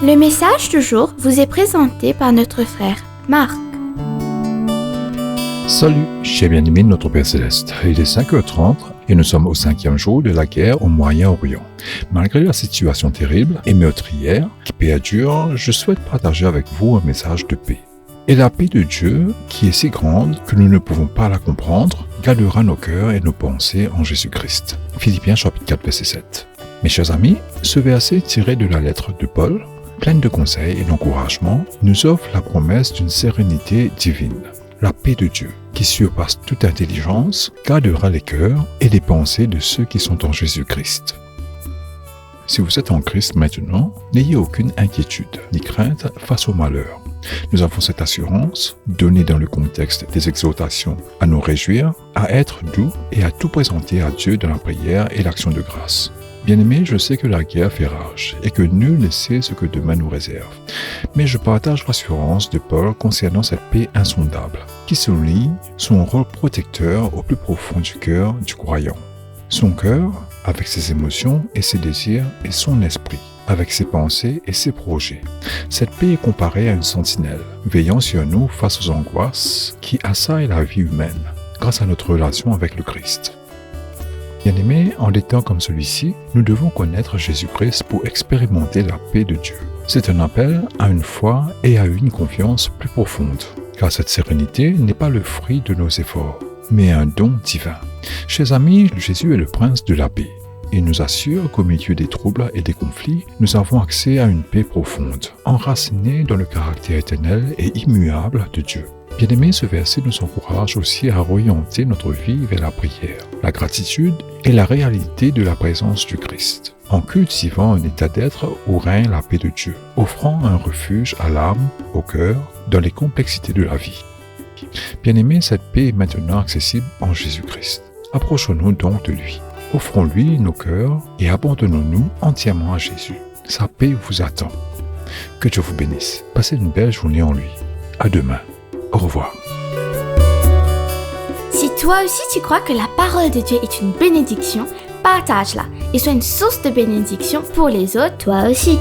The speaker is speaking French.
Le message du jour vous est présenté par notre frère Marc. Salut, chers bien-aimés de notre Père Céleste. Il est 5h30 et nous sommes au 5e jour de la guerre au Moyen-Orient. Malgré la situation terrible et meurtrière qui perdure, je souhaite partager avec vous un message de paix. Et la paix de Dieu, qui est si grande que nous ne pouvons pas la comprendre, gardera nos cœurs et nos pensées en Jésus-Christ. Philippiens chapitre 4, verset 7. Mes chers amis, ce verset tiré de la lettre de Paul, pleine de conseils et d'encouragements, nous offre la promesse d'une sérénité divine. La paix de Dieu, qui surpasse toute intelligence, gardera les cœurs et les pensées de ceux qui sont en Jésus-Christ. Si vous êtes en Christ maintenant, n'ayez aucune inquiétude ni crainte face au malheur. Nous avons cette assurance, donnée dans le contexte des exhortations à nous réjouir, à être doux et à tout présenter à Dieu dans la prière et l'action de grâce. Bien-aimés, je sais que la guerre fait rage et que nul ne sait ce que demain nous réserve. Mais je partage l'assurance de Paul concernant cette paix insondable, qui souligne son rôle protecteur au plus profond du cœur du croyant. Son cœur, avec ses émotions et ses désirs, et son esprit, avec ses pensées et ses projets. Cette paix est comparée à une sentinelle, veillant sur nous face aux angoisses qui assaillent la vie humaine, grâce à notre relation avec le Christ. Bien-aimés, en des temps comme celui-ci, nous devons connaître Jésus-Christ pour expérimenter la paix de Dieu. C'est un appel à une foi et à une confiance plus profonde, car cette sérénité n'est pas le fruit de nos efforts, mais un don divin. Chers amis, Jésus est le prince de la paix. Il nous assure qu'au milieu des troubles et des conflits, nous avons accès à une paix profonde, enracinée dans le caractère éternel et immuable de Dieu. Bien-aimés, ce verset nous encourage aussi à orienter notre vie vers la prière, la gratitude et la réalité de la présence du Christ, en cultivant un état d'être où règne la paix de Dieu, offrant un refuge à l'âme, au cœur, dans les complexités de la vie. Bien-aimés, cette paix est maintenant accessible en Jésus-Christ. Approchons-nous donc de lui. Offrons-lui nos cœurs et abandonnons-nous entièrement à Jésus. Sa paix vous attend. Que Dieu vous bénisse. Passez une belle journée en lui. À demain. Au revoir. Si toi aussi tu crois que la parole de Dieu est une bénédiction, partage-la et sois une source de bénédiction pour les autres, toi aussi.